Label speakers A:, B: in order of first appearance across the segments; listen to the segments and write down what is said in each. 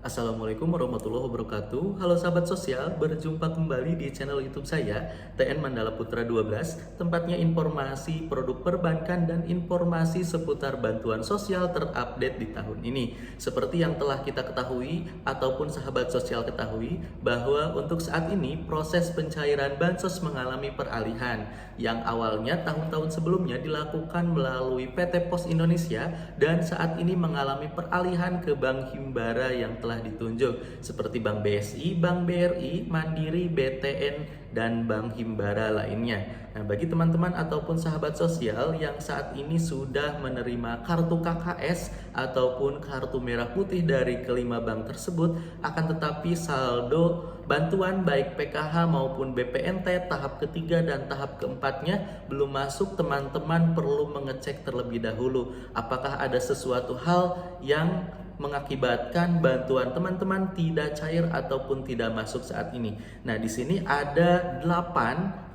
A: Assalamualaikum warahmatullahi wabarakatuh. Halo sahabat sosial, berjumpa kembali di channel YouTube saya, TN Mandala Putra 12, tempatnya informasi produk perbankan dan informasi seputar bantuan sosial terupdate di tahun ini. Seperti yang telah kita ketahui ataupun sahabat sosial ketahui bahwa untuk saat ini proses pencairan bansos mengalami peralihan yang awalnya tahun-tahun sebelumnya dilakukan melalui PT Pos Indonesia dan saat ini mengalami peralihan ke Bank Himbara yang telah ditunjuk seperti Bank BSI, Bank BRI, Mandiri, BTN, dan Bank Himbara lainnya. Nah, bagi teman-teman ataupun sahabat sosial yang saat ini sudah menerima kartu KKS ataupun kartu merah putih dari kelima bank tersebut, akan tetapi saldo bantuan baik PKH maupun BPNT tahap ketiga dan tahap keempatnya belum masuk, teman-teman perlu mengecek terlebih dahulu apakah ada sesuatu hal yang mengakibatkan bantuan teman-teman tidak cair ataupun tidak masuk saat ini. Nah, di sini ada 8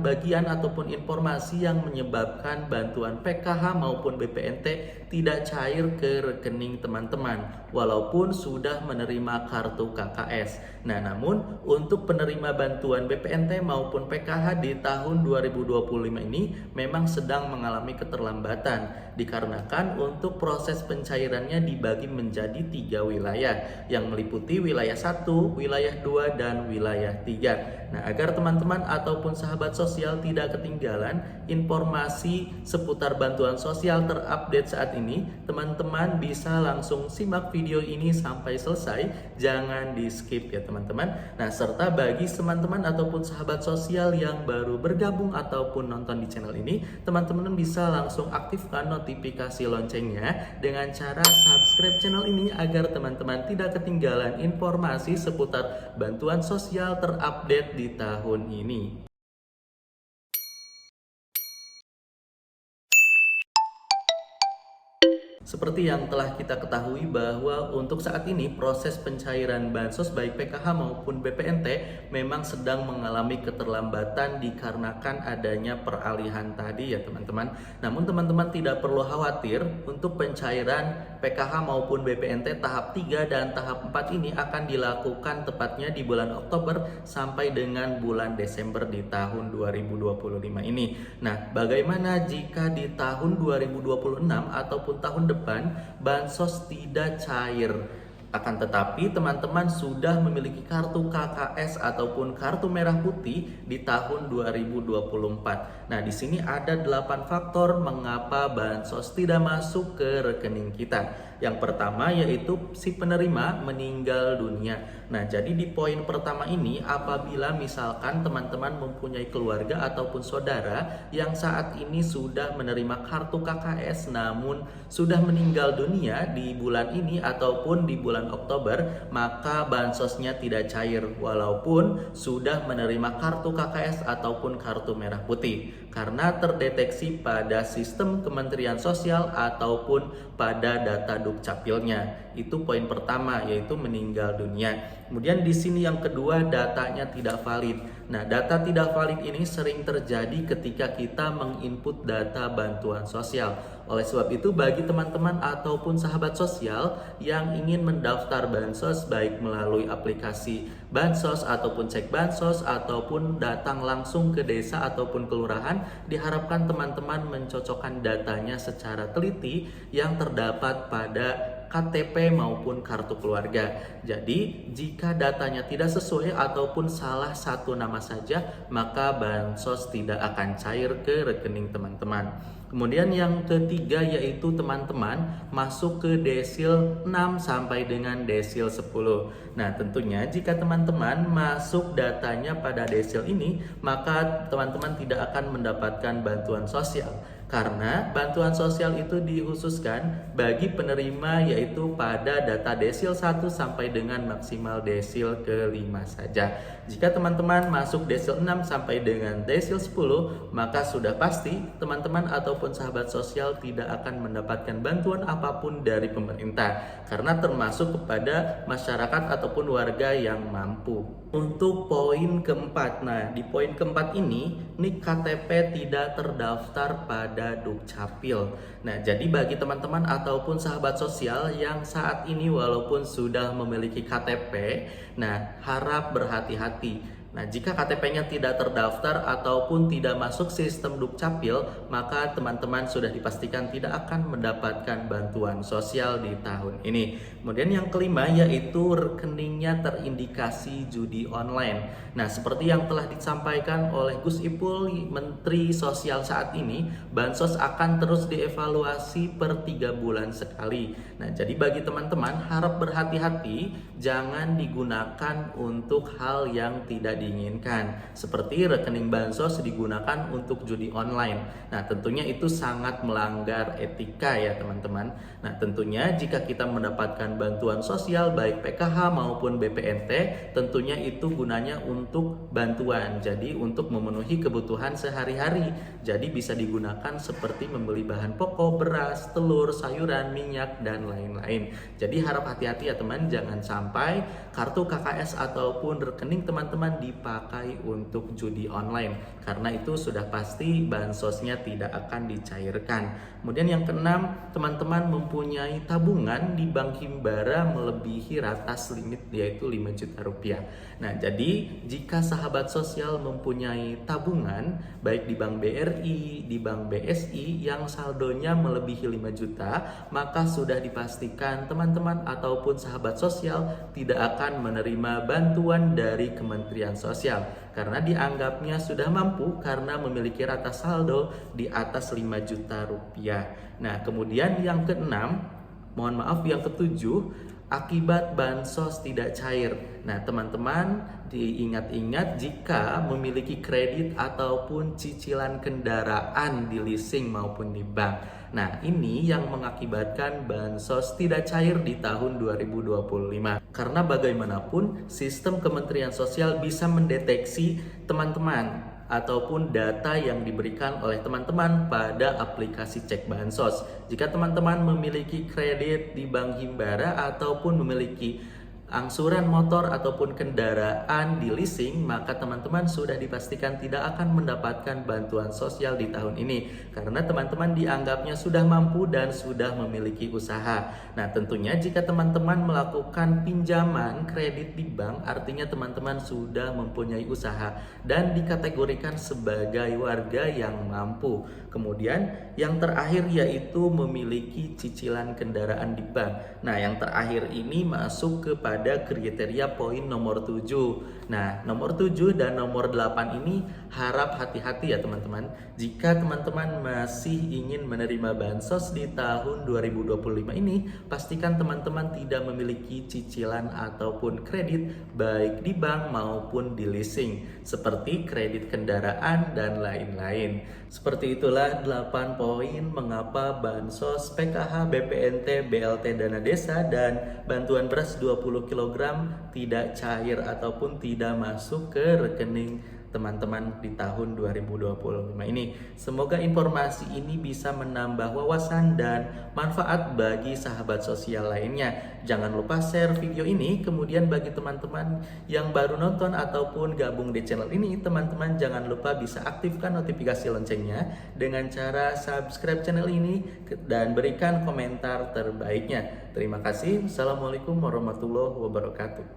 A: bagian ataupun informasi yang menyebabkan bantuan PKH maupun BPNT tidak cair ke rekening teman-teman walaupun sudah menerima kartu KKS. Nah, namun untuk penerima bantuan BPNT maupun PKH di tahun 2025 ini memang sedang mengalami keterlambatan dikarenakan untuk proses pencairannya dibagi menjadi 3 wilayah yang meliputi wilayah 1, wilayah 2, dan wilayah 3. Nah, agar teman-teman ataupun sahabat sosial tidak ketinggalan informasi seputar bantuan sosial terupdate saat ini, teman-teman bisa langsung simak video ini sampai selesai, jangan di skip ya teman-teman. Nah, serta bagi teman-teman ataupun sahabat sosial yang baru bergabung ataupun nonton di channel ini, teman-teman bisa langsung aktifkan notifikasi loncengnya dengan cara subscribe channel ini agar teman-teman tidak ketinggalan informasi seputar bantuan sosial terupdate di tahun ini. Seperti yang telah kita ketahui bahwa untuk saat ini proses pencairan bansos baik PKH maupun BPNT memang sedang mengalami keterlambatan dikarenakan adanya peralihan tadi ya teman-teman. Namun teman-teman tidak perlu khawatir, untuk pencairan PKH maupun BPNT tahap 3 dan tahap 4 ini akan dilakukan tepatnya di bulan Oktober sampai dengan bulan Desember di tahun 2025 ini. Nah, bagaimana jika di tahun 2026 ataupun tahun depan bansos tidak cair? Akan tetapi teman-teman sudah memiliki kartu KKS ataupun kartu merah putih di tahun 2024. Nah, di sini ada 8 faktor mengapa bansos tidak masuk ke rekening kita. Yang pertama yaitu si penerima meninggal dunia. Nah, jadi di poin pertama ini, apabila misalkan teman-teman mempunyai keluarga ataupun saudara yang saat ini sudah menerima kartu KKS namun sudah meninggal dunia di bulan ini ataupun di bulan Oktober, maka bansosnya tidak cair walaupun sudah menerima kartu KKS ataupun kartu merah putih karena terdeteksi pada sistem Kementerian Sosial ataupun pada data Dukcapilnya. Itu poin pertama, yaitu meninggal dunia. Kemudian di sini yang kedua, datanya tidak valid. Nah, data tidak valid ini sering terjadi ketika kita menginput data bantuan sosial. Oleh sebab itu, bagi teman-teman ataupun sahabat sosial yang ingin mendaftar bansos baik melalui aplikasi bansos ataupun cek bansos ataupun datang langsung ke desa ataupun kelurahan, diharapkan teman-teman mencocokkan datanya secara teliti yang terdapat pada KTP maupun kartu keluarga. Jadi, jika datanya tidak sesuai ataupun salah satu nama saja, maka bansos tidak akan cair ke rekening teman-teman. Kemudian yang ketiga yaitu teman-teman masuk ke desil 6 sampai dengan desil 10. Nah, tentunya jika teman-teman masuk datanya pada desil ini, maka teman-teman tidak akan mendapatkan bantuan sosial. Karena bantuan sosial itu dikhususkan bagi penerima yaitu pada data desil 1 sampai dengan maksimal desil ke-5 saja. Jika teman-teman masuk desil 6 sampai dengan desil 10, maka sudah pasti teman-teman ataupun sahabat sosial tidak akan mendapatkan bantuan apapun dari pemerintah karena termasuk kepada masyarakat ataupun warga yang mampu. Untuk poin keempat, nah di poin keempat ini, NIK KTP tidak terdaftar pada pada Dukcapil. Nah, jadi bagi teman-teman ataupun sahabat sosial yang saat ini walaupun sudah memiliki KTP, nah harap berhati-hati. Nah, jika KTP-nya tidak terdaftar ataupun tidak masuk sistem Dukcapil, maka teman-teman sudah dipastikan tidak akan mendapatkan bantuan sosial di tahun ini. Kemudian yang kelima yaitu rekeningnya terindikasi judi online. Nah, seperti yang telah disampaikan oleh Gus Ipul, Menteri Sosial saat ini, Bansos akan terus dievaluasi per 3 bulan sekali. Nah, jadi bagi teman-teman harap berhati-hati, jangan digunakan untuk hal yang tidak diinginkan, seperti rekening Bansos digunakan untuk judi online. Nah, tentunya itu sangat melanggar etika ya teman-teman. Nah, tentunya jika kita mendapatkan bantuan sosial baik PKH maupun BPNT, tentunya itu gunanya untuk bantuan, jadi untuk memenuhi kebutuhan sehari-hari. Jadi bisa digunakan seperti membeli bahan pokok, beras, telur, sayuran, minyak, dan lain-lain. Jadi harap hati-hati ya teman, jangan sampai kartu KKS ataupun rekening teman-teman dipakai untuk judi online, karena itu sudah pasti bansosnya tidak akan dicairkan. Kemudian yang keenam, teman-teman mempunyai tabungan di Bank Himbara melebihi ratas limit yaitu 5 juta rupiah. Nah, jadi jika sahabat sosial mempunyai tabungan baik di Bank BRI, di Bank BSI yang saldonya melebihi 5 juta, maka sudah dipastikan teman-teman ataupun sahabat sosial tidak akan menerima bantuan dari Kementerian Sosial karena dianggapnya sudah mampu karena memiliki ratas saldo di atas 5 juta rupiah. Nah, kemudian yang keenam, yang ketujuh, akibat bansos tidak cair. Nah, teman-teman diingat-ingat jika memiliki kredit ataupun cicilan kendaraan di leasing maupun di bank. Nah, ini yang mengakibatkan bansos tidak cair di tahun 2025. Karena bagaimanapun sistem Kementerian Sosial bisa mendeteksi teman-teman ataupun data yang diberikan oleh teman-teman pada aplikasi cek bansos. Jika teman-teman memiliki kredit di Bank Himbara ataupun memiliki angsuran motor ataupun kendaraan di leasing, maka teman-teman sudah dipastikan tidak akan mendapatkan bantuan sosial di tahun ini karena teman-teman dianggapnya sudah mampu dan sudah memiliki usaha. Nah, tentunya jika teman-teman melakukan pinjaman kredit di bank, artinya teman-teman sudah mempunyai usaha dan dikategorikan sebagai warga yang mampu. Kemudian yang terakhir yaitu memiliki cicilan kendaraan di bank. Nah, yang terakhir ini masuk kepada kriteria poin nomor 7. Nah, nomor 7 dan nomor 8 ini harap hati-hati ya teman-teman. Jika teman-teman masih ingin menerima bansos di tahun 2025 ini, pastikan teman-teman tidak memiliki cicilan ataupun kredit baik di bank maupun di leasing, seperti kredit kendaraan dan lain-lain. Seperti itulah 8 poin mengapa bansos PKH, BPNT, BLT Dana Desa dan bantuan beras 20 kg tidak cair ataupun tidak masuk ke rekening teman-teman di tahun 2025 ini. Semoga informasi ini bisa menambah wawasan dan manfaat bagi sahabat sosial lainnya. Jangan lupa share video ini, kemudian bagi teman-teman yang baru nonton ataupun gabung di channel ini, teman-teman jangan lupa bisa aktifkan notifikasi loncengnya dengan cara subscribe channel ini dan berikan komentar terbaiknya. Terima kasih. Assalamualaikum warahmatullahi wabarakatuh.